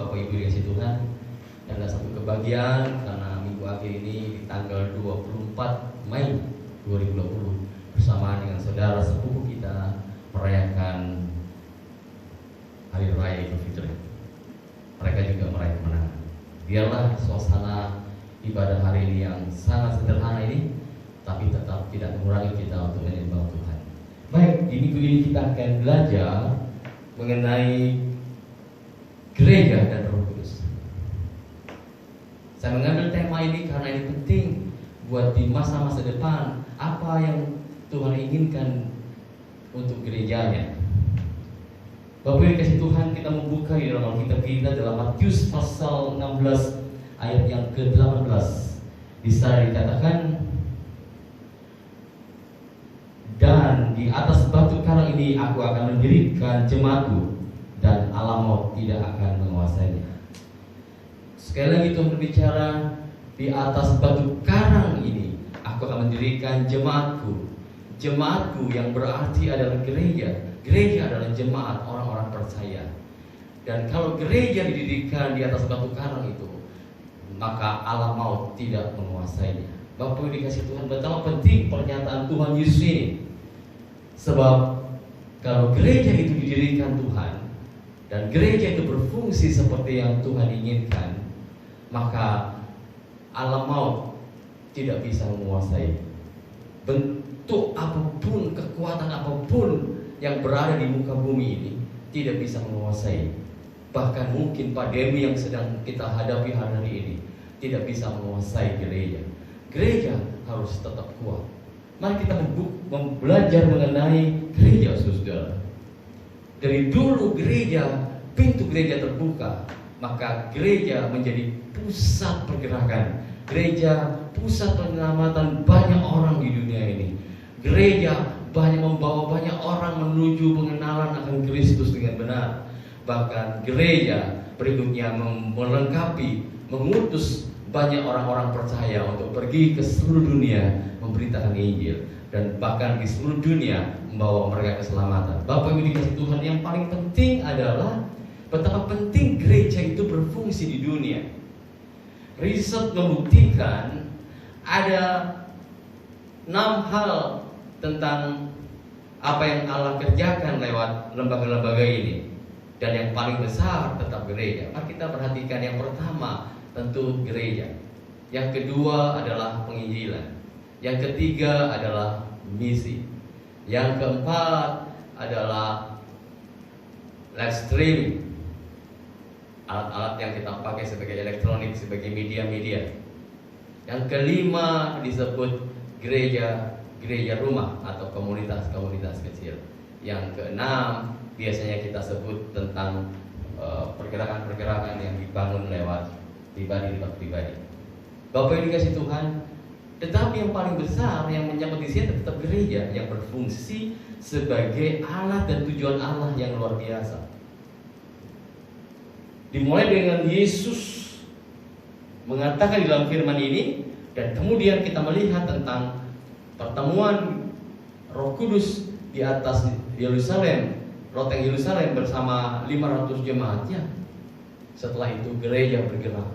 Bapak Ibu dikasih Tuhan. Dan ada satu kebahagiaan karena minggu akhir ini di tanggal 24 Mei 2020 bersamaan dengan saudara sepupu kita merayakan Hari Raya Idul Fitri. Mereka juga merayakan kemenangan. Biarlah suasana ibadah hari ini yang sangat sederhana ini, tapi tetap tidak mengurangi kita untuk menyembah Tuhan. Baik, di minggu ini kita akan belajar mengenai gereja dan Roh Kudus. Saya mengambil tema ini karena ini penting buat di masa-masa depan. Apa yang Tuhan inginkan untuk gerejanya. Bapak Ibu dikasih Tuhan, kita membuka di dalam Alkitab kita dalam Matius pasal 16 ayat yang ke-18. Di sana dikatakan, dan di atas batu karang ini aku akan mendirikan jemaatku, dan alam maut tidak akan menguasainya. Sekali lagi Tuhan berbicara, di atas batu karang ini aku akan mendirikan jemaatku. Jemaatku yang berarti adalah gereja. Gereja adalah jemaat orang-orang percaya. Dan kalau gereja didirikan di atas batu karang itu, maka alam maut tidak menguasainya. Bapak dikasih Tuhan, betapa penting pernyataan Tuhan Yesus ini. Sebab kalau gereja itu didirikan Tuhan dan gereja itu berfungsi seperti yang Tuhan inginkan, maka alam maut tidak bisa menguasai. Bentuk apapun, kekuatan apapun yang berada di muka bumi ini tidak bisa menguasai. Bahkan mungkin pandemi yang sedang kita hadapi hari ini tidak bisa menguasai gereja. Gereja harus tetap kuat. Mari kita belajar mengenai gereja, saudara. Dari dulu gereja, pintu gereja terbuka, maka gereja menjadi pusat pergerakan. Gereja pusat penyelamatan banyak orang di dunia ini. Gereja banyak membawa banyak orang menuju pengenalan akan Kristus dengan benar. Bahkan gereja berikutnya melengkapi, mengutus banyak orang-orang percaya untuk pergi ke seluruh dunia memberitakan Injil, dan bahkan di seluruh dunia membawa mereka keselamatan. Bapak Ibu dikasih Tuhan, yang paling penting adalah betapa penting gereja itu berfungsi di dunia. Riset membuktikan ada 6 hal tentang apa yang Allah kerjakan lewat lembaga-lembaga ini, dan yang paling besar tetap gereja. Mari kita perhatikan. Yang pertama tentu gereja, yang kedua adalah penginjilan, yang ketiga adalah misi, yang keempat adalah live streaming, alat-alat yang kita pakai sebagai elektronik, sebagai media-media. Yang kelima disebut gereja rumah atau komunitas kecil. Yang keenam biasanya kita sebut tentang pergerakan-pergerakan yang dibangun lewat pribadi. Bapak yang dikasih Tuhan, tetapi yang paling besar yang menyangkut di sini tetap gereja yang berfungsi sebagai alat dan tujuan Allah yang luar biasa. Dimulai dengan Yesus mengatakan di dalam firman ini, dan kemudian kita melihat tentang pertemuan Roh Kudus di atas Yerusalem, loteng Yerusalem bersama 500 jemaatnya. Setelah itu gereja bergerak.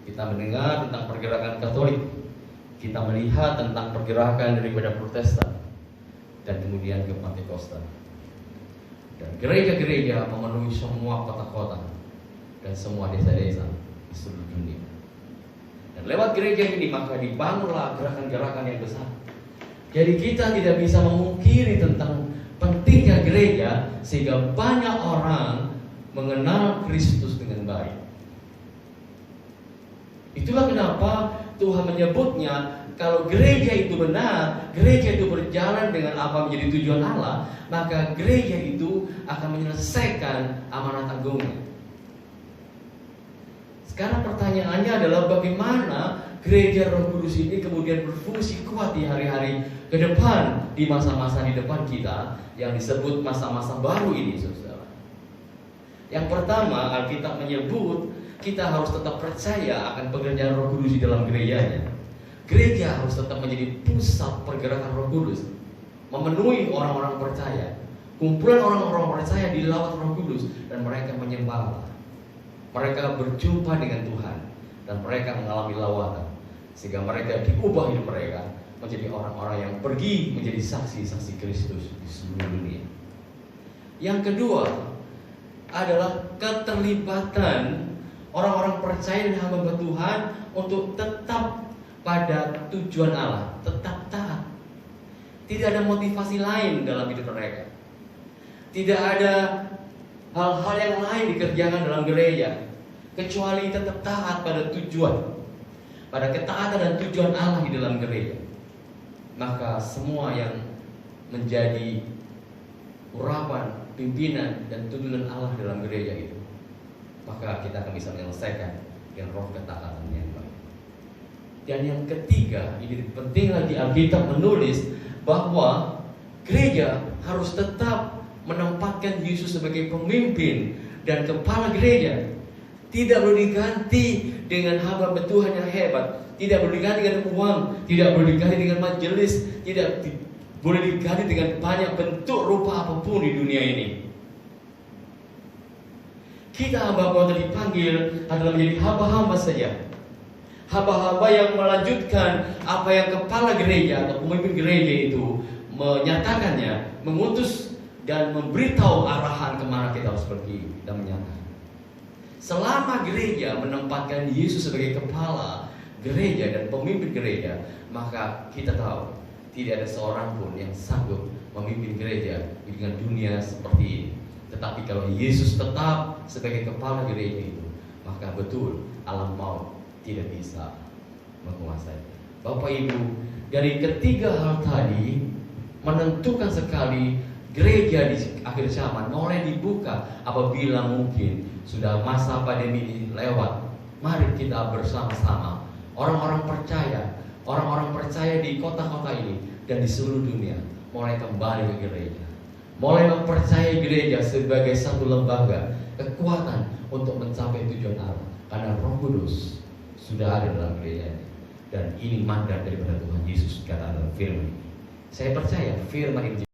Kita mendengar tentang pergerakan Katolik, kita melihat tentang pergerakan daripada Protestan, dan kemudian ke Pentakosta. Dan gereja-gereja memenuhi semua kota-kota dan semua desa-desa di seluruh dunia. Dan lewat gereja ini maka dibangunlah gerakan-gerakan yang besar. Jadi kita tidak bisa memungkiri tentang pentingnya gereja, sehingga banyak orang mengenal Kristus dengan baik. Itulah kenapa Tuhan menyebutnya, kalau gereja itu benar, gereja itu berjalan dengan apa menjadi tujuan Allah, maka gereja itu akan menyelesaikan amanat agungnya. Sekarang pertanyaannya adalah bagaimana gereja Roh Kudus ini kemudian berfungsi kuat di hari-hari ke depan, di masa-masa di depan kita yang disebut masa-masa baru ini, saudara. Yang pertama, Alkitab menyebut kita harus tetap percaya akan pekerjaan Roh Kudus di dalam gerejanya. Gereja harus tetap menjadi pusat pergerakan Roh Kudus, memenuhi orang-orang percaya. Kumpulan orang-orang percaya dilawat Roh Kudus dan mereka menyembah Allah. mereka berjumpa dengan Tuhan dan mereka mengalami lawatan, sehingga mereka diubah hidup mereka menjadi orang-orang yang pergi menjadi saksi-saksi Kristus di seluruh dunia. Yang kedua adalah keterlibatan orang-orang percaya dan hamba Tuhan untuk tetap pada tujuan Allah, tetap taat. Tidak ada motivasi lain dalam hidup mereka. Tidak ada hal-hal yang lain dikerjakan dalam gereja kecuali tetap taat pada tujuan, pada ketaatan dan tujuan Allah di dalam gereja. Maka semua yang menjadi urapan, pimpinan dan tuntunan Allah dalam gereja itu, maka kita akan bisa menyelesaikan dengan roh ketaatan yang baik. Dan yang ketiga, ini penting lagi, Alkitab menulis bahwa gereja harus tetap menempatkan Yesus sebagai pemimpin dan kepala gereja. Tidak boleh diganti dengan hamba Tuhan yang hebat, tidak boleh diganti dengan uang, tidak boleh diganti dengan majelis, tidak boleh diganti dengan banyak bentuk rupa apapun di dunia ini. Kita hamba-hamba dipanggil adalah menjadi hamba-hamba saja. Hamba-hamba yang melanjutkan apa yang kepala gereja atau pemimpin gereja itu menyatakannya, mengutus dan memberitahu arahan kemana kita harus pergi dan menyatakan. Selama gereja menempatkan Yesus sebagai kepala gereja dan pemimpin gereja, maka kita tahu tidak ada seorang pun yang sanggup memimpin gereja dengan dunia seperti ini. Tetapi kalau Yesus tetap sebagai kepala gereja itu, maka betul alam maut tidak bisa menguasai. Bapak Ibu, dari ketiga hal tadi menentukan sekali gereja di akhir zaman mulai dibuka apabila mungkin sudah masa pandemi ini lewat. Mari kita bersama-sama orang-orang percaya di kota-kota ini dan di seluruh dunia mulai kembali ke gereja, mulai mempercayai gereja sebagai satu lembaga kekuatan untuk mencapai tujuan Allah, karena Roh Kudus sudah ada dalam gereja ini, dan ini mandat daripada Tuhan Yesus kata dalam firman ini. Saya percaya firman ini